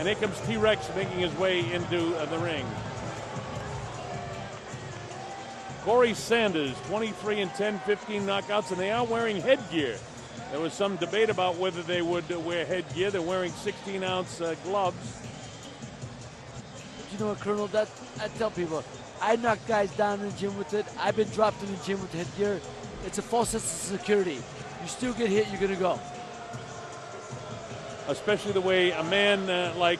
And here comes T-Rex making his way into the ring. Corey Sanders, 23-10, 15 knockouts, and they are wearing headgear. There was some debate about whether they would wear headgear. They're wearing 16-ounce gloves. But you know what, Colonel? That I tell people, I knock guys down in the gym with it. I've been dropped in the gym with headgear. It's a false sense of security. You still get hit, you're going to go. Especially the way a man like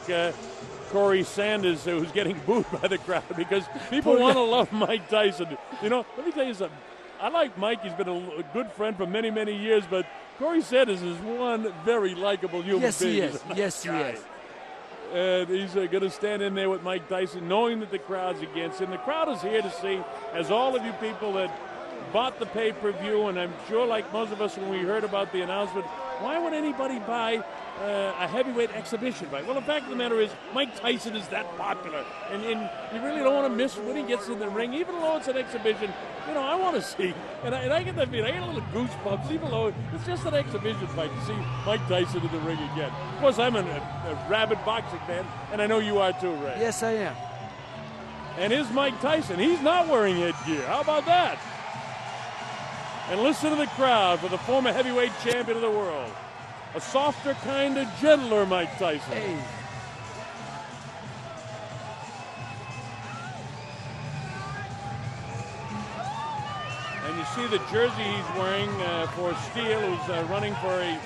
Corey Sanders, who's getting booed by the crowd because people want to love Mike Tyson. You know, let me tell you something. I like Mike. He's been a good friend for many, many years, but Corey Sanders is one very likable human being. Yes, he is. Yes, he is. And he's going to stand in there with Mike Tyson, knowing that the crowd's against him. The crowd is here to see, as all of you people that bought the pay-per-view, and I'm sure like most of us when we heard about the announcement, why would anybody buy a heavyweight exhibition fight? Well, the fact of the matter is Mike Tyson is that popular, and you really don't want to miss when he gets in the ring, even though it's an exhibition. You know, I want to see, and I get that feeling. I get a little goosebumps, even though it's just an exhibition fight, to see Mike Tyson in the ring again. Of course, I'm a rabid boxing fan, and I know you are too, Ray. Yes, I am. And here's Mike Tyson. He's not wearing headgear. How about that? And listen to the crowd for the former heavyweight champion of the world. A softer, kind of gentler Mike Tyson. Hey. And you see the jersey he's wearing for Steele, who's running for a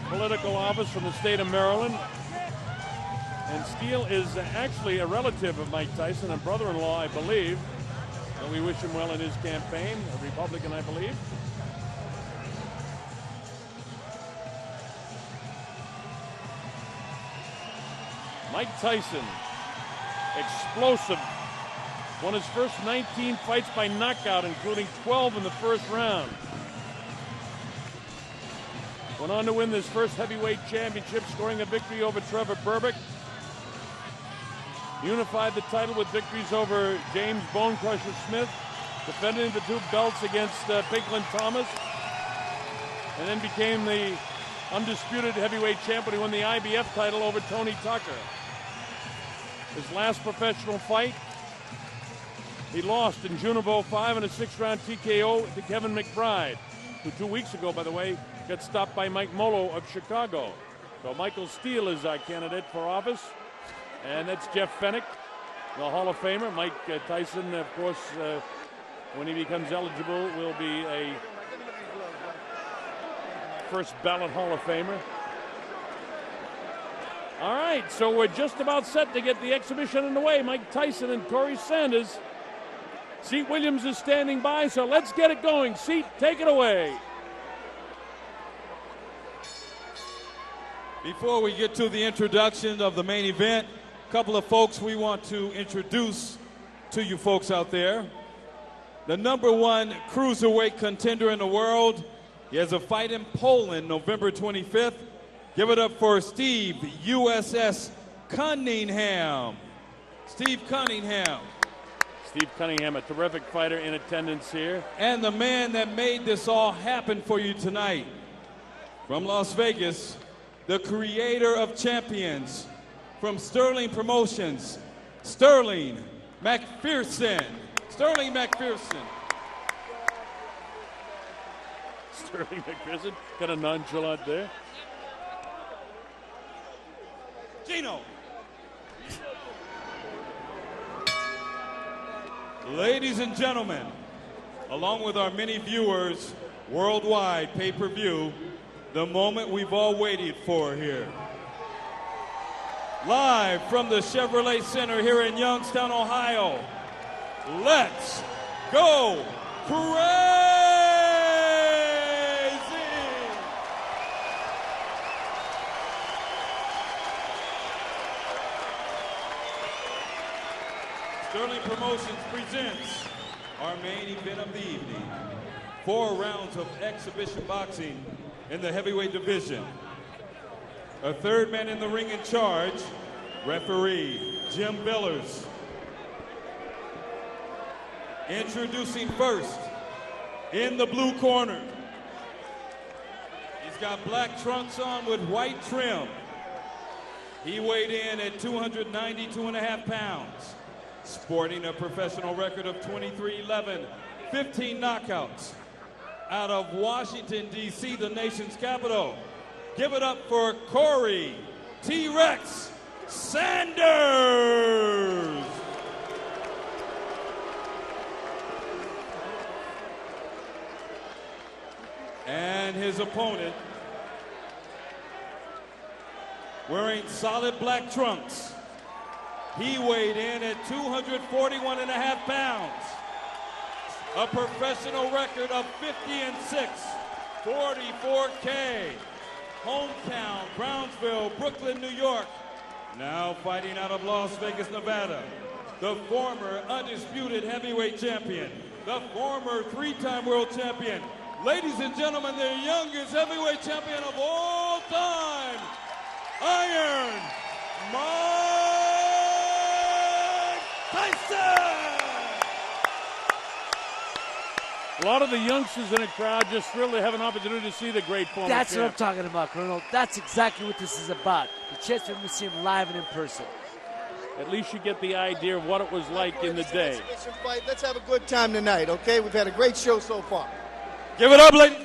political office from the state of Maryland. And Steele is actually a relative of Mike Tyson, a brother-in-law, I believe. And we wish him well in his campaign, a Republican, I believe. Mike Tyson, explosive. Won his first 19 fights by knockout, including 12 in the first round. Went on to win this first heavyweight championship, scoring a victory over Trevor Berbick. Unified the title with victories over James Bone Crusher Smith, defending the two belts against Pinklin Thomas, and then became the undisputed heavyweight champion. He won the IBF title over Tony Tucker. His last professional fight, he lost in June of '05 in a 6-round TKO to Kevin McBride, who 2 weeks ago, by the way, got stopped by Mike Molo of Chicago. So Michael Steele is our candidate for office. And that's Jeff Fennick, the Hall of Famer. Mike Tyson, of course, when he becomes eligible, will be a first ballot Hall of Famer. All right, so we're just about set to get the exhibition underway. Mike Tyson and Corey Sanders. Seat Williams is standing by, so let's get it going. Seat, take it away. Before we get to the introduction of the main event, a couple of folks we want to introduce to you folks out there. The #1 cruiserweight contender in the world. He has a fight in Poland November 25th. Give it up for Steve USS Cunningham. Steve Cunningham. Steve Cunningham, a terrific fighter in attendance here. And the man that made this all happen for you tonight, from Las Vegas, the creator of champions, from Sterling Promotions, Sterling McPherson. Sterling McPherson. Sterling McPherson, kind of nonchalant there. Gino. Ladies and gentlemen, along with our many viewers worldwide pay-per-view, the moment we've all waited for here. Live from the Chevrolet Center here in Youngstown, Ohio, let's go crazy! Sterling Promotions presents our main event of the evening. 4 rounds of exhibition boxing in the heavyweight division. A third man in the ring in charge, referee Jim Billers. Introducing first, in the blue corner, is He's got black trunks on with white trim. He weighed in at 292.5 pounds, sporting a professional record of 23-11, 15 knockouts. Out of Washington, D.C., the nation's capital, give it up for Corey T-Rex Sanders. And his opponent, wearing solid black trunks, he weighed in at 241.5 pounds. A professional record of 50-6, 44K. Hometown, Brownsville, Brooklyn, New York. Now fighting out of Las Vegas, Nevada. The former undisputed heavyweight champion. The former three-time world champion. Ladies and gentlemen, the youngest heavyweight champion of all time, Iron Mike Tyson! A lot of the youngsters in the crowd just thrilled to have an opportunity to see the great former That's champ. what I'm talking about, Colonel. That's exactly what this is about. The chance for him to see him live and in person. At least you get the idea of what it was like in the day. Fight. Let's have a good time tonight, okay? We've had a great show so far. Give it up, ladies.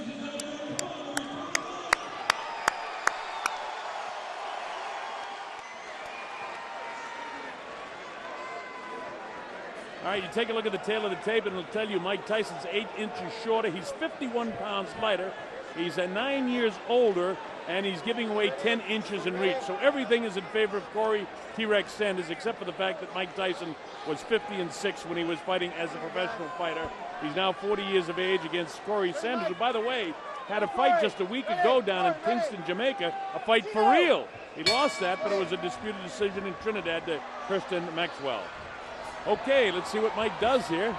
All right, you take a look at the tail of the tape, and it'll tell you Mike Tyson's 8 inches shorter. He's 51 pounds lighter. He's 9 years older, and he's giving away 10 inches in reach. So everything is in favor of Corey T-Rex Sanders, except for the fact that Mike Tyson was 50-6 when he was fighting as a professional fighter. He's now 40 years of age against Corey Sanders, who, by the way, had a fight just a week ago down in Kingston, Jamaica, a fight for real. He lost that, but it was a disputed decision in Trinidad to Kristen Maxwell. Okay, let's see what Mike does here.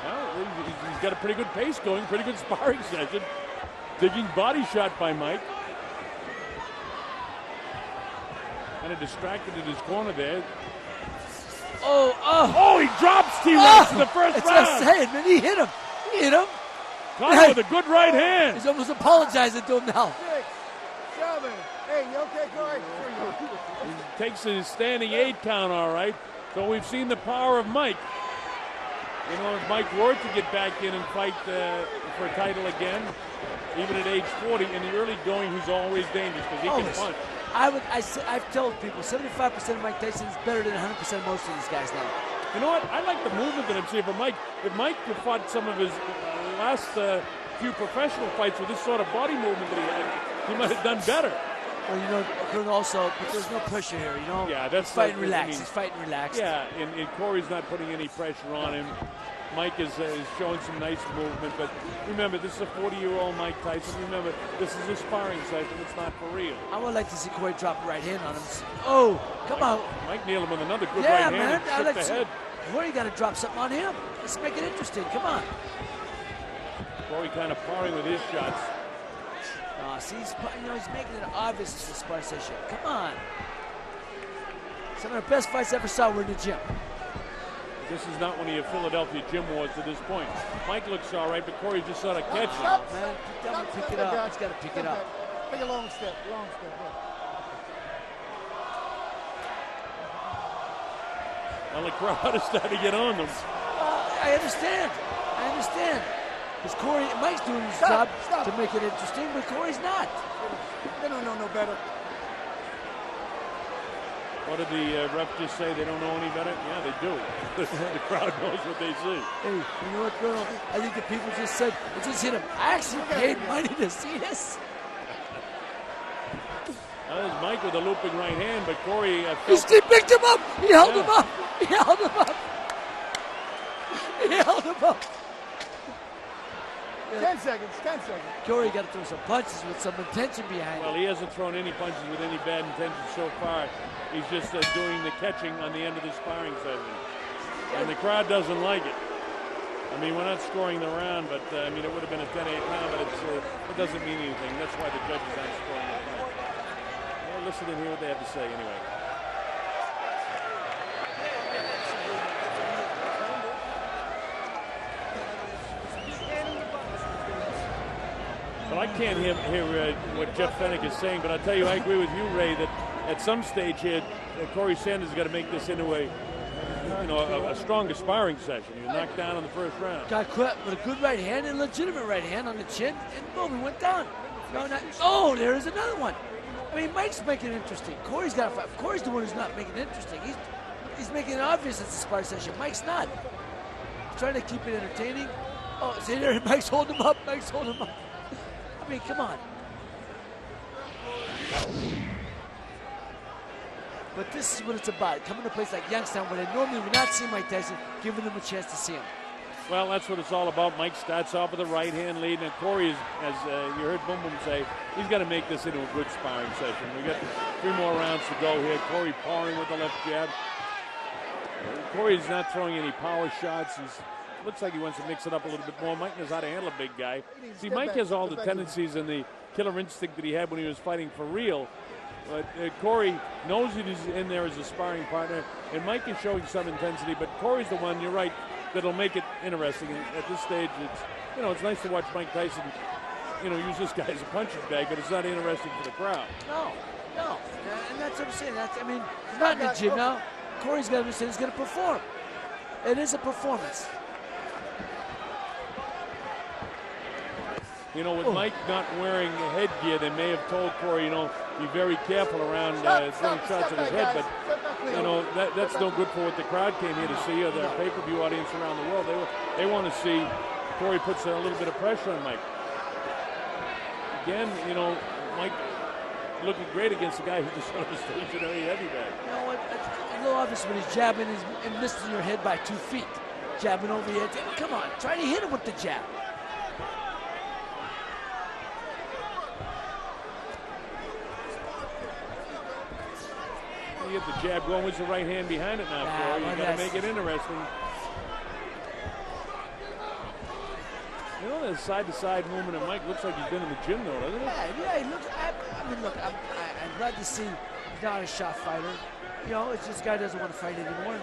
Well, he's got a pretty good pace going, pretty good sparring session. Digging body shot by Mike. Kind of distracted in his corner there. Oh, he drops T-Rex in the first round. That's what I'm saying, man. He hit him. Caught with a good right hand. He's almost apologizing to him now. 6, 7. Hey, you okay, Corey? He takes his standing 8 count, all right. So we've seen the power of Mike. You know, if Mike were to get back in and fight for a title again, even at age 40, in the early going, he's always dangerous because he can punch. I've told people 75% of Mike Tyson is better than 100% of most of these guys now. You know what? I like the movement that I'm seeing from Mike. If Mike had fought some of his last few professional fights with this sort of body movement that he had, he might have done better. Well, you know, Colonel, also, but there's no pressure here, you know? Yeah, that's he's fighting like, relaxed. I mean, He's fighting relaxed. Yeah, and Corey's not putting any pressure on him. Mike is showing some nice movement, but remember, this is a 40-year-old Mike Tyson. Remember, this is a sparring session. It's not for real. I would like to see Corey drop a right hand on him. Oh, come on. Mike nailed him with another good Yeah, right man. hand and shook the head. Corey got to drop something on him. Let's make it interesting. Come on. Corey kind of parring with his shots. See, he's making it obvious it's a sparring session. Come on. Some of the best fights I ever saw were in the gym. This is not one of your Philadelphia gym wars to this point. Mike looks all right, but Corey just sort of catching. Oh, man, keep down and pick it up. He's got to pick it up. Take a long step, Look. Well, the crowd is starting to get on them. I understand. Because Mike's doing his job to make it interesting, but Corey's not. They don't know no better. What did the ref just say? They don't know any better? Yeah, they do. The crowd knows what they see. Hey, you know what, Colonel? I think the people just said, it just hit him. I actually paid money to see this. Now there's Mike with a looping right hand, but Corey... He picked him up. He held him up. He held him up. 10 seconds. Corey got to throw some punches with some intention behind Well, it. he hasn't thrown any punches with any bad intention so far. He's just doing the catching on the end of the sparring session. And the crowd doesn't like it. I mean, we're not scoring the round, but, I mean, it would have been a 10-8 round, but it doesn't mean anything. That's why the judges aren't scoring the round. Well, listen and hear what they have to say anyway. Well, Well, I can't hear what Jeff Fennick is saying, but I'll tell you, I agree with you, Ray, that at some stage here, Corey Sanders has got to make this into a stronger sparring session. He was knocked down in the first round. Got caught with a good right hand and legitimate right hand on the chin, and boom, he went down. Oh, there's another one. I mean, Mike's making it interesting. Corey's got to fight. Corey's the one who's not making it interesting. He's making it obvious it's a sparring session. Mike's not. He's trying to keep it entertaining. Oh, see there, Mike's holding him up. Mike's holding him up. I mean, come on. But this is what it's about. Coming to a place like Youngstown where they normally would not see Mike Tyson, giving them a chance to see him. Well, that's what it's all about. Mike starts off with a right-hand lead, and Corey, as you heard Boom Boom say, he's got to make this into a good sparring session. We got 3 more rounds to go here. Corey powering with the left jab. Corey's not throwing any power shots. Looks like he wants to mix it up a little bit more. Mike knows how to handle a big guy. See, Mike has all the tendencies and the killer instinct that he had when he was fighting for real. But Corey knows that he's in there as a sparring partner, and Mike is showing some intensity, but Corey's the one, you're right, that'll make it interesting. And at this stage, it's nice to watch Mike Tyson, use this guy as a punching bag, but it's not interesting for the crowd. No. And that's what I'm saying. He's not in the gym now. Corey's got to understand he's going to perform. It is a performance. With Mike not wearing the headgear, they may have told Corey, be very careful around throwing shots at his head. But, that's no good for what the crowd came here to see, or the pay-per-view audience around the world. They want to see Corey puts a little bit of pressure on Mike. Again, Mike looking great against a guy who's just on a stationary heavy bag. You know what? It's a little obvious when he's jabbing and missing your head by 2 feet. Jabbing over your head. Come on, try to hit him with the jab. You get the jab going with the right hand behind it now, Corey. You got to make it interesting. That side-to-side movement of Mike looks like he's been in the gym, though, doesn't it? Yeah, he looks. I'm glad to see he's not a shot fighter. It's just guy doesn't want to fight anymore.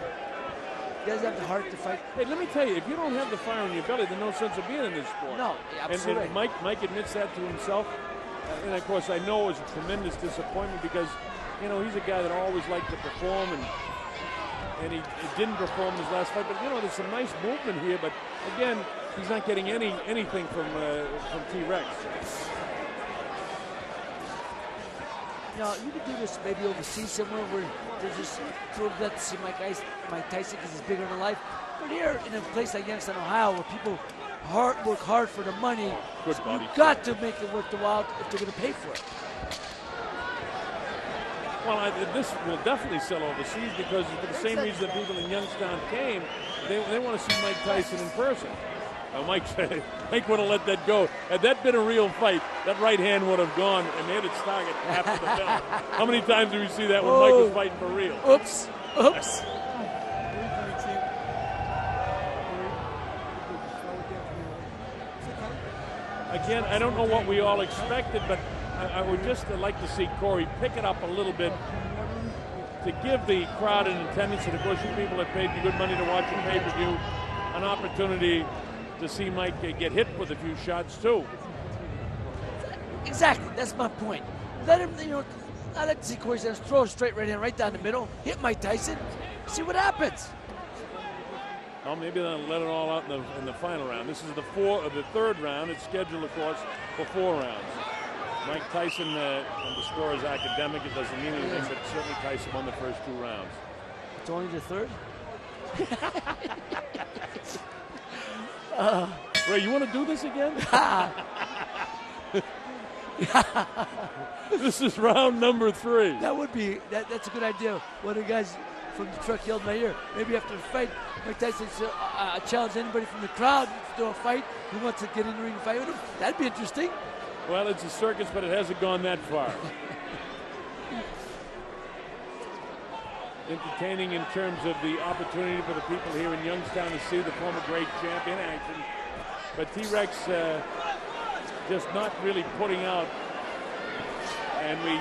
He doesn't have the heart to fight. Hey, let me tell you, if you don't have the fire in your belly, there's no sense of being in this sport. No, absolutely. And Mike admits that to himself. And of course, I know it was a tremendous disappointment because he's a guy that always liked to perform, and he didn't perform his last fight. But there's some nice movement here. But again, he's not getting anything from T-Rex. You could do this maybe overseas somewhere where they're just too glad to see Mike Tyson because he's bigger than life. But here in a place like Youngstown, Ohio, where people work hard for the money, you've got to make it worth the while if they're going to pay for it. Well, this will definitely sell overseas because for the same reason that people in Youngstown came, they want to see Mike Tyson in person. Mike would have let that go. Had that been a real fight, that right hand would have gone and hit its target after the bell. How many times do we see that when Mike was fighting for real? Oops. Again, I don't know what we all expected, but I would just like to see Corey pick it up a little bit to give the crowd in attendance, and of course you people that paid you good money to watch a pay-per-view, an opportunity to see Mike get hit with a few shots too. Exactly, that's my point. Let him, I like to see Corey Sanders throw a straight right hand right down the middle, hit Mike Tyson, see what happens. Well, maybe they'll let it all out in the final round. This is the third round. It's scheduled, of course, for 4 rounds. Mike Tyson, and the score is academic. It doesn't mean anything, but certainly Tyson won the first 2 rounds. It's only the third? Ray, you want to do this again? This is round number 3. That would be, that's a good idea. One of the guys from the truck yelled in my ear. Maybe after the fight, Mike Tyson challenge anybody from the crowd to do a fight who wants to get in the ring and fight with him. That'd be interesting. Well, it's a circus, but it hasn't gone that far. Entertaining in terms of the opportunity for the people here in Youngstown to see the former great champ in action. But T-Rex just not really putting out, and we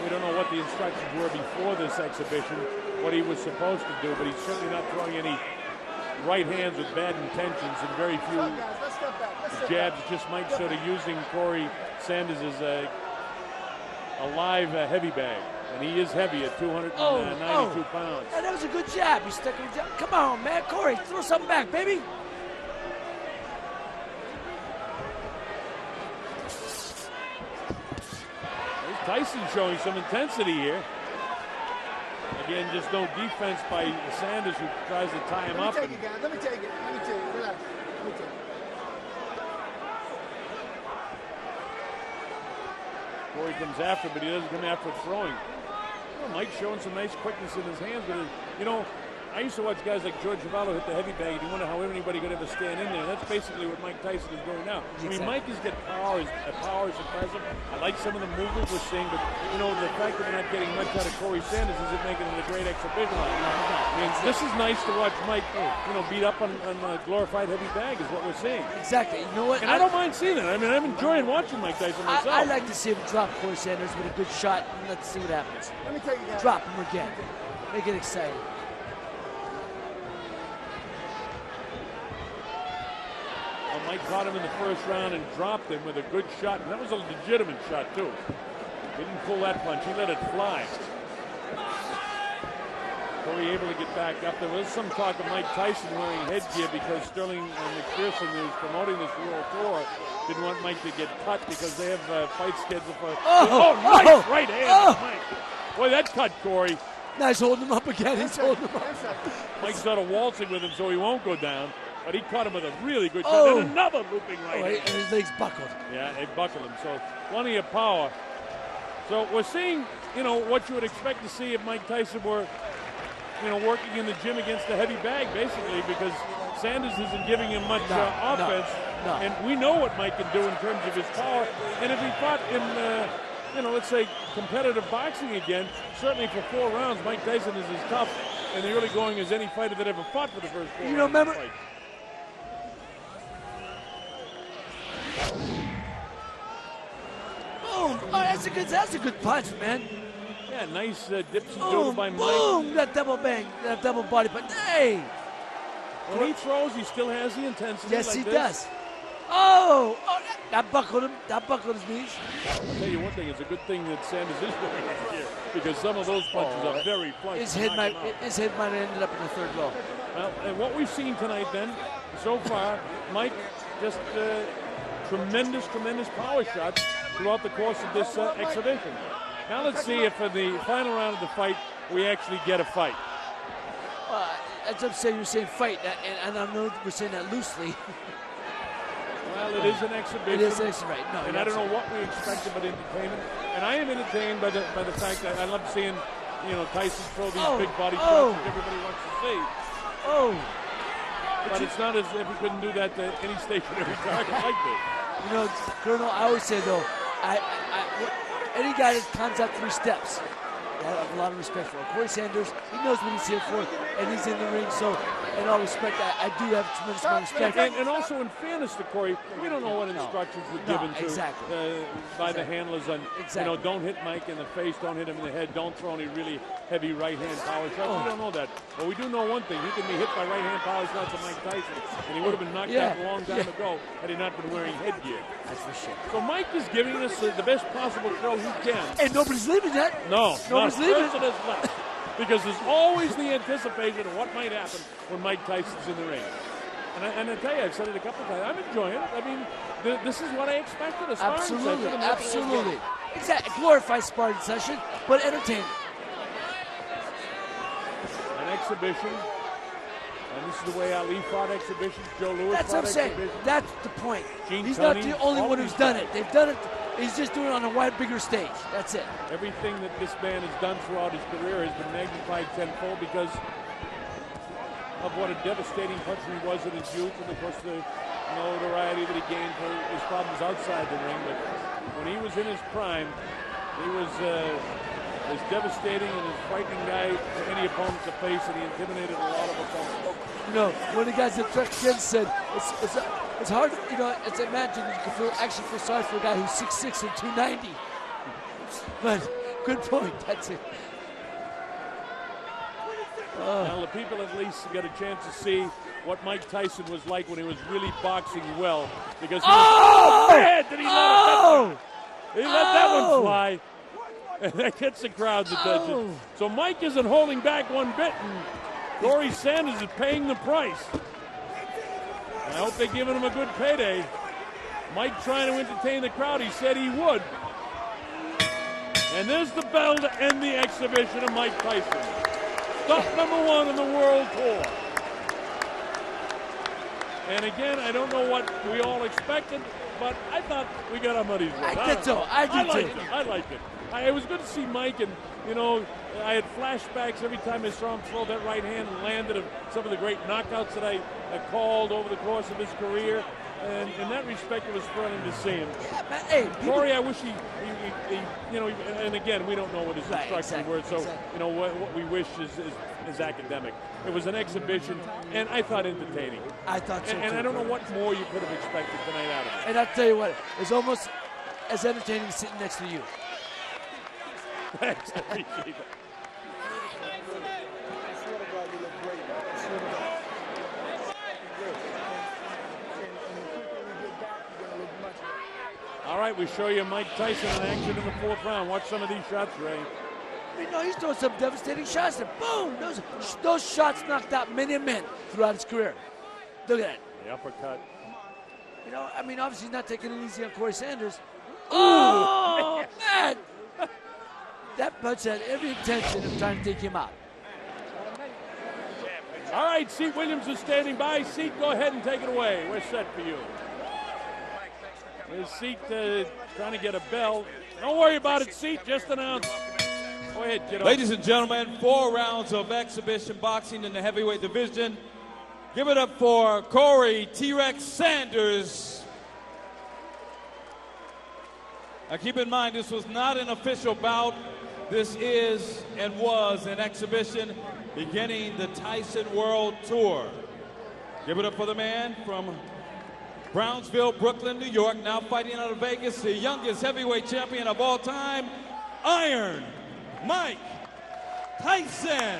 don't know what the instructions were before this exhibition, what he was supposed to do, but he's certainly not throwing any right hands with bad intentions, and very few jabs. Just Mike sort of using Corey Sanders as a live heavy bag. And he is heavy at 292 pounds. Yeah, that was a good jab. He stuck him down. Come on, man. Corey, throw something back, baby. Tyson showing some intensity here. Again, just no defense by Sanders, who tries to tie him up. Let me take it. Relax. Let me take it. Corey comes after, but he doesn't come after throwing. Mike's showing some nice quickness in his hands, but I used to watch guys like George Zavallo hit the heavy bag, and you wonder how anybody could ever stand in there. That's basically what Mike Tyson is doing now. Exactly. I mean, Mike has got power. His power is impressive. I like some of the movement we're seeing, but the fact that we're not getting much out of Corey Sanders isn't making it a great exhibition. I mean, this is nice to watch Mike, beat up on a glorified heavy bag is what we're seeing. Exactly. You know what? And I don't mind seeing it. I mean, I'm enjoying watching Mike Tyson myself. I like to see him drop Corey Sanders with a good shot, and let's see what happens. Let me take it, guys. Drop him again. Make it exciting. Mike caught him in the first round and dropped him with a good shot. And that was a legitimate shot, too. He didn't pull that punch. He let it fly. Corey able to get back up. There was some talk of Mike Tyson wearing headgear because Sterling McPherson, who's promoting this World Tour, didn't want Mike to get cut because they have a fight scheduled for... Nice right hand, Mike. Boy, that cut, Corey. Nice holding him up again. He's holding him up. Mike's sort of waltzing with him so he won't go down. But he caught him with a really good shot. And another looping right hand. And his legs buckled. Yeah, they buckled him. So plenty of power. So we're seeing, what you would expect to see if Mike Tyson were, working in the gym against the heavy bag, basically, because Sanders isn't giving him much offense. No. And we know what Mike can do in terms of his power. And if he fought in, let's say, competitive boxing again, certainly for 4 rounds, Mike Tyson is as tough in the early going as any fighter that ever fought for the first 4 rounds. Remember? Boom! Oh, that's a good punch, man. Yeah, nice dips and doodle by Mike. Boom! That double bang, that double body punch. Hey! When he throws, he still has the intensity. Yes, like he this. does. Oh, that buckled him. That buckled his knees. I'll tell you one thing. It's a good thing that Sanders is wearing it here because some of those punches are very flush. His head might have ended up in the 3rd row. Well, and what we've seen tonight, then, so far, Mike just tremendous power shots throughout the course of this exhibition. Now let's see if in the final round of the fight we actually get a fight. That's what I'm saying. You're saying fight, and I know we're saying that loosely. Well, it is an exhibition. It is an exhibition, right? No, and I don't know what we expected but entertainment. And I am entertained by the fact that I love seeing, Tyson throw these big body shots that everybody wants to see. But it's not as if he couldn't do that to any stationary target like this. Colonel, I always say though, any guy that comes out 3 steps, I have a lot of respect for him. Corey Sanders, he knows what he's here for, and he's in the ring. So, in all respect, I do have a tremendous amount of respect. And also, in fairness to Corey, we don't know what instructions were given by the handlers on, don't hit Mike in the face, don't hit him in the head, don't throw any really heavy right-hand power shots. We don't know that. But we do know one thing. He can be hit by right-hand power shots of Mike Tyson, and he would have been knocked out a long time ago had he not been wearing headgear. That's for sure. So Mike is giving us the best possible throw he can. And nobody's leaving that. No, nobody's leaving. Left. Because there's always the anticipation of what might happen when Mike Tyson's in the ring. And I tell you, I've said it a couple of times. I'm enjoying it. I mean, this is what I expected. A sparring session. Absolutely. Exactly. Glorified sparring session, but entertaining. An exhibition. And this is the way Ali fought exhibitions. Joe Louis That's what I'm saying. That's the point. He's not the only one who's done it. They've done it. He's just doing it on a wide, bigger stage. That's it. Everything that this man has done throughout his career has been magnified tenfold because of what a devastating puncher he was in his youth, and of course the notoriety that he gained for his problems outside the ring. But when he was in his prime, he was as devastating and as frightening guy to any opponent to face, and he intimidated a lot of opponents. One of the guys that Trek Ken said, it's hard, it's imagine you can actually feel sorry for a guy who's 6'6" and 290. But good point. That's it. Now, the people at least get a chance to see what Mike Tyson was like when he was really boxing well. Because he was, man, did he he let that one fly. And that gets the crowd's attention. So Mike isn't holding back one bit, and Corey Sanders is paying the price. And I hope they're giving him a good payday. Mike trying to entertain the crowd. He said he would. And there's the bell to end the exhibition of Mike Tyson. Stop #1 in the world tour. And again, I don't know what we all expected, but I thought we got our money's worth. I did so. I did too. I liked it. It was good to see Mike, and, you know, I had flashbacks every time I saw him throw that right hand and landed of some of the great knockouts that I called over the course of his career. And in that respect, it was thrilling to see him. Yeah, man, hey, Corey, I wish he you know, and again, we don't know what his instructions were, so, you know, what we wish is academic. It was an exhibition, and I thought entertaining. I thought so, and I don't know what more you could have expected tonight out of it. And I'll tell you what, it's almost as entertaining as sitting next to you. Thanks, I appreciate it. All right, we show you Mike Tyson in action in the 4th round. Watch some of these shots, Ray. You know, he's throwing some devastating shots, and boom! Those shots knocked out many men throughout his career. Look at that. The uppercut. You know, I mean, obviously he's not taking it easy on Corey Sanders. Oh, man! That punch had every intention of trying to take him out. All right, Seat Williams is standing by. Seat, go ahead and take it away. We're set for you. There's Seat trying to get a bell. Don't worry about it, Seat. Just announce. Go ahead, kiddo. Ladies and gentlemen, 4 rounds of exhibition boxing in the heavyweight division. Give it up for Corey T-Rex Sanders. Now keep in mind, this was not an official bout. This is and was an exhibition beginning the Tyson World Tour. Give it up for the man from Brownsville, Brooklyn, New York, now fighting out of Vegas, the youngest heavyweight champion of all time, Iron Mike Tyson.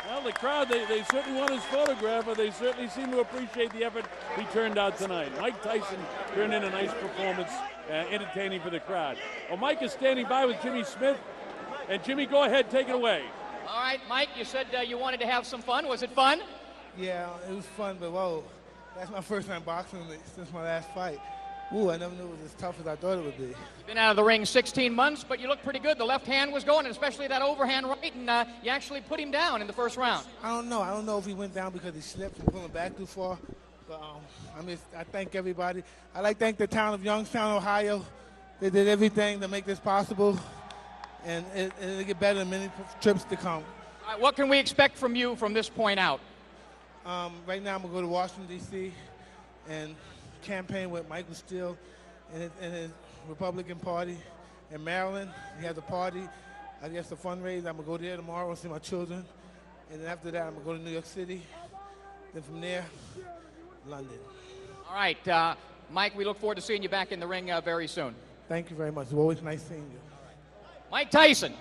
Well, the crowd, they certainly want his photograph, but they certainly seem to appreciate the effort he turned out tonight. Mike Tyson turned in a nice performance, entertaining for the crowd. Well, Mike is standing by with Jimmy Smith. And Jimmy, go ahead, take it away. All right, Mike, you said you wanted to have some fun. Was it fun? Yeah, it was fun, but whoa, that's my first time boxing since my last fight. Ooh, I never knew it was as tough as I thought it would be. You've been out of the ring 16 months, but you look pretty good. The left hand was going, and especially that overhand right, and you actually put him down in the first round. I don't know. I don't know if he went down because he slipped and pulling back too far. But I thank everybody. I like to thank the town of Youngstown, Ohio. They did everything to make this possible, and it'll get better in many trips to come. All right, what can we expect from you from this point out? Right now, I'm going to go to Washington, D.C. and campaign with Michael Steele and his Republican Party. In Maryland, he has a party, I guess a fundraiser. I'm going to go there tomorrow and see my children. And then after that, I'm going to go to New York City. Then from there, London. All right, Mike, we look forward to seeing you back in the ring very soon. Thank you very much. It's always nice seeing you. Mike Tyson.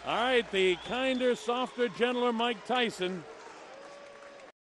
All right, the kinder, softer, gentler Mike Tyson